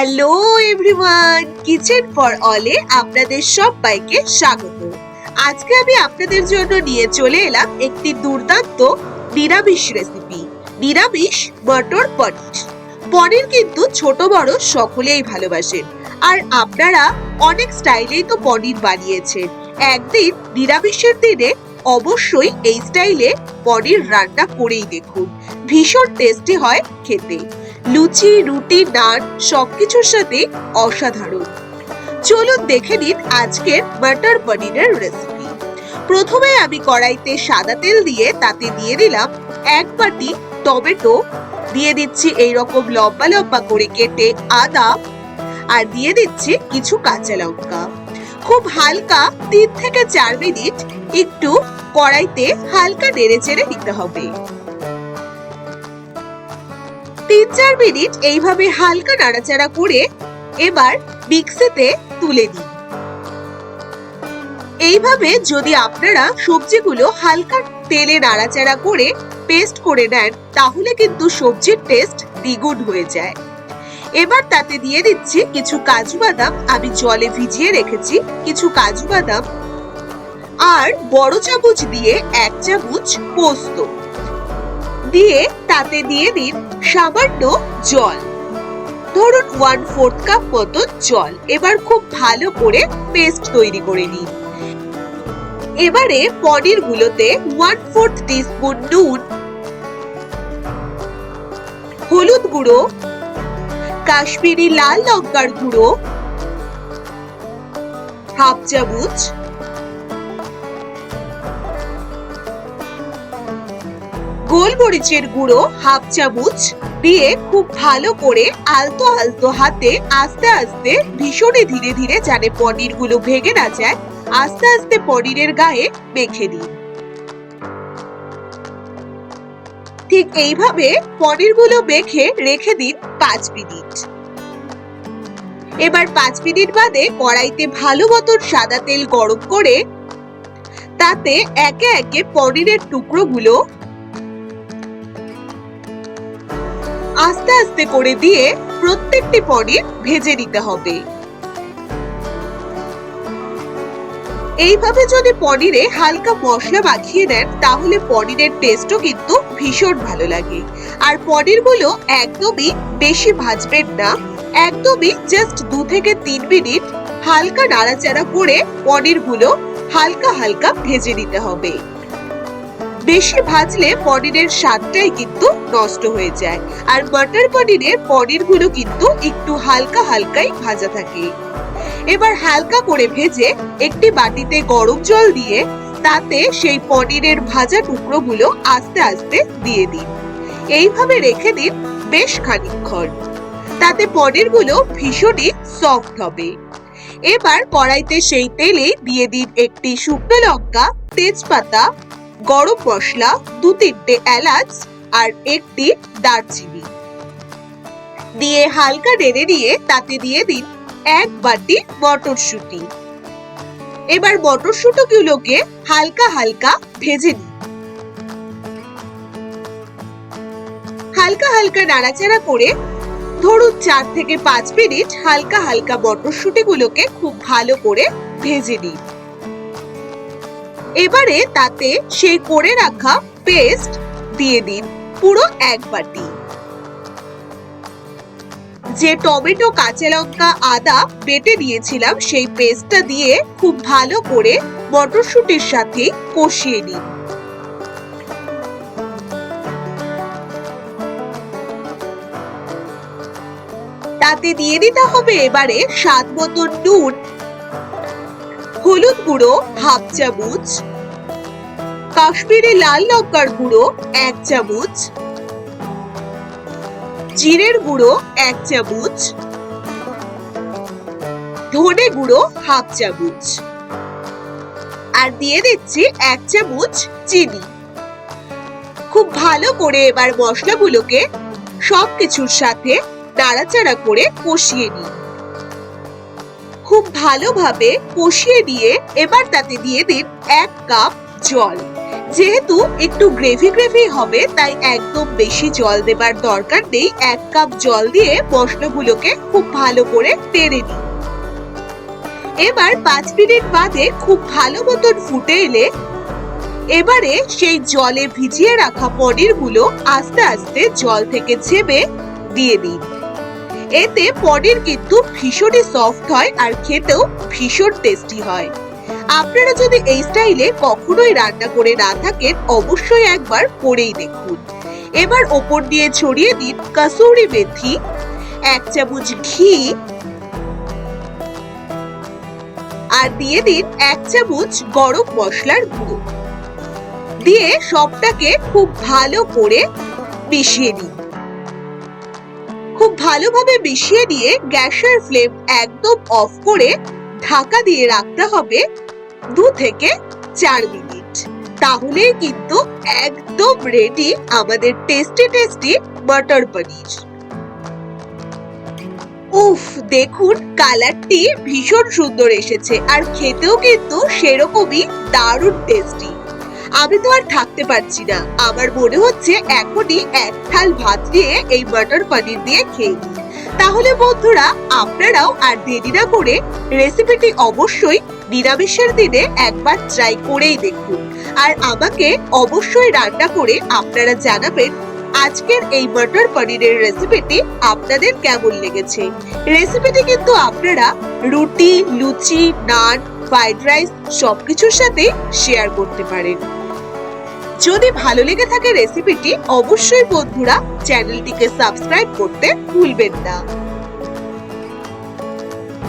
Hello everyone, kitchen for অলে আপনাদের সবাইকে স্বাগত। আজকে আমি আপনাদের জন্য নিয়ে চলে এলাম একটি দুর্দান্ত নিরামিষ রেসিপি, নিরামিষ মটর পনির। পনির কিন্তু ছোট বড় সকলেই ভালোবাসেন, আর আপনারা অনেক স্টাইলেই তো পনির বানিয়েছেন। একদিন নিরামিষের দিনে অবশ্যই এই স্টাইলে পনির রান্না করেই দেখুন, ভীষণ টেস্টি হয় খেতে। লুচি, রুটি, নান সবকিছুর সাথে অসাধারণ। চলুন দেখে নিন আজকের মটর পনিরের রেসিপি। প্রথমে আমি কড়াইতে সাদা তেল দিয়ে তাতে দিয়ে দিলাম 1 বাটি টমেটো, দিয়ে দিচ্ছি এইরকম লম্বা লম্বা করে কেটে আদা, আর দিয়ে দিচ্ছি কিছু কাঁচা লঙ্কা। খুব হালকা 3 থেকে 4 মিনিট একটু কড়াইতে হালকা নেড়ে চেড়ে নিতে হবে। 3-4 মিনিট এইভাবে হালকা নাড়াচাড়া করে এবার মিক্সিতে তুলে দিন। এইভাবে যদি আপনারা সবজিগুলো হালকা তেলে নাড়াচাড়া করে পেস্ট করে নেন, তাহলে কিন্তু সবজির টেস্ট দ্বিগুণ হয়ে যায়। এবার তাতে দিয়ে দিচ্ছি কিছু কাজু বাদাম, আমি জলে ভিজিয়ে রেখেছি কিছু কাজু বাদাম, আর বড় চামচ দিয়ে 1 চামচ পোস্ত দিয়ে তাতে দিয়ে দিন সামান্য জল, ধরুন 1/4 কাপ মতো জল। এবার খুব ভালো করে পেস্ট তৈরি করে নিন। এবারে পনির গুলোতে 1/4 টিস্পুন নুন, হলুদ গুঁড়ো, কাশ্মীরি লাল লঙ্কার গুঁড়ো হাফ চামচ, গোলমরিচের গুঁড়ো হাফ চামচ দিয়ে খুব ভালো করে আলতো আলতো হাতে আস্তে আস্তে ভীষণই ধীরে ধীরে, যাতে পনির গুলো ভেঙে না যায়, আস্তে আস্তে পনিরের গায়ে মেখে দিন। ঠিক এইভাবে পনির গুলো মেখে রেখে দিন 5 মিনিট। এবার 5 মিনিট বাদে কড়াইতে ভালো মতন সাদা তেল গরম করে তাতে একে একে পনিরের টুকরোগুলো আস্তে আস্তে করে দিয়ে প্রত্যেকটি পনির ভেজে নিতে হবে। এইভাবে যদি পনিরে হালকা মশলা মাখিয়ে নেন, তাহলে পনিরের টেস্টও কিন্তু ভীষণ ভালো লাগে। আর পনিরগুলো একদমই বেশি ভাজবেন না, একদমই জাস্ট 2 থেকে 3 মিনিট হালকা নাড়াচাড়া করে পনিরগুলো হালকা হালকা ভেজে নিতে হবে। বেশি ভাজলে পনিরের স্বাদটাই কিন্তু নষ্ট হয়ে যায়, আর মটর পনিরের পনিরগুলো কিন্তু একটু হালকা হালকাই ভাজা থাকে। এবার হালকা করে ভেজে একটি বাটিতে গরম জল দিয়ে তাতে সেই পনিরের ভাজা টুকরোগুলো আস্তে আস্তে দিয়ে দিন। এইভাবে রেখে দিন বেশ খানিকক্ষণ, তাতে পনিরগুলো ভীষণই সফট হবে। এবার কড়াইতে সেই তেলে দিয়ে দিন একটি শুকনো লঙ্কা, তেজপাতা, গরম মশলা, 2-3টে এলাচ আর একটি দারচিনি দিয়ে হালকা নেড়ে নিয়ে তাতে দিয়ে দিন 1 বাটি মটরশুঁটি। এবার মটরশুঁটিগুলোকে হালকা হালকা ভেজে নিন। হালকা হালকা নাড়াচাড়া করে ধরুন 4 থেকে 5 মিনিট হালকা হালকা মটরশুঁটিগুলোকে খুব ভালো করে ভেজে নিন। এবারে তাতে সেই করে রাখা পেস্ট দিয়ে দিন পুরো 1 বাটি। যে টমেটো, কাঁচা লঙ্কা, আদা বেটে নিয়েছিলাম, সেই পেস্টটা দিয়ে খুব ভালো করে মটরশুঁটির সাথে কষিয়ে নিন। তাতে দিয়ে দিতে হবে এবারে স্বাদ মতো নুন, হলুদ গুঁড়ো হাফ চামচ, কাশ্মীরি লাল লঙ্কার গুঁড়ো 1 চামচ, জিরের গুঁড়ো 1 চামচ, ধনে গুঁড়ো হাফ চামচ, আর দিয়ে দিচ্ছি 1 চামচ চিনি। খুব ভালো করে এবার মশলাগুলোকে সবকিছুর সাথে নাড়াচাড়া করে কষিয়ে নিন। খুব ভালোভাবে কষিয়ে নিয়ে এবার তাতে দিয়ে দিন 1 কাপ জল, যেহেতু একটু গ্রেভি গ্রেভি হবে তাই একদম বেশি জল দেবার দরকার নেই। 1 কাপ জল দিয়ে মশলাগুলোকে খুব ভালো করে নেড়ে নিন। এবার 5 মিনিট বাদে খুব ভালো মতন ফুটে এলে এবারে সেই জলে ভিজিয়ে রাখা পনিরগুলো আস্তে আস্তে জল থেকে ছেড়ে দিয়ে দিন। এতে পনির কিন্তু ভীষণই সফট হয় আর খেতেও ভীষণ টেস্টি হয়। আপনারা যদি এই স্টাইলে কখনোই রান্না করে না থাকেন অবশ্যই একবার করেই দেখুন। এবার ওপর দিয়ে ছড়িয়ে দিন কসুরি মেথি, 1 চামচ ঘি আর দিয়ে দিন 1 চামচ গরম মশলার গুঁড়ো দিয়ে সবটাকে খুব ভালো করে মিশিয়ে নিন। খুব ভালোভাবে মিশিয়ে দিয়ে গ্যাসের ফ্লেম একদম অফ করে ঢাকা দিয়ে রাখতে হবে 2 থেকে 4 মিনিট। তাহলেই কিন্তু একদম রেডি আমাদের টেস্টি টেস্টি মটর পনির। উফ, দেখুন কালারটি ভীষণ সুন্দর এসেছে আর খেতেও কিন্তু সেরকমই দারুণ টেস্টি। আমি তো আর থাকতে পারছি না, আমার মনে হচ্ছে এখনই 1 থাল ভাত দিয়ে এই মটর পনির দিয়ে খেয়ে নিই। তাহলে বন্ধুরা আপনারাও আর দেরি না করে রেসিপিটি অবশ্যই নিরামিষের দিনে একবার ট্রাই করেই দেখুন আর আমাকে অবশ্যই রান্না করে আপনারা জানাবেন আজকের এই মটর পনিরের রেসিপিটি আপনাদের কেমন লেগেছে। রেসিপিটি কিন্তু আপনারা রুটি, লুচি, নান, ফ্রাইড রাইস সবকিছুর সাথে শেয়ার করতে পারেন। যদি ভালো লেগে থাকে রেসিপিটি অবশ্যই বন্ধুরা চ্যানেলটিকে সাবস্ক্রাইব করতে ভুলবেন না।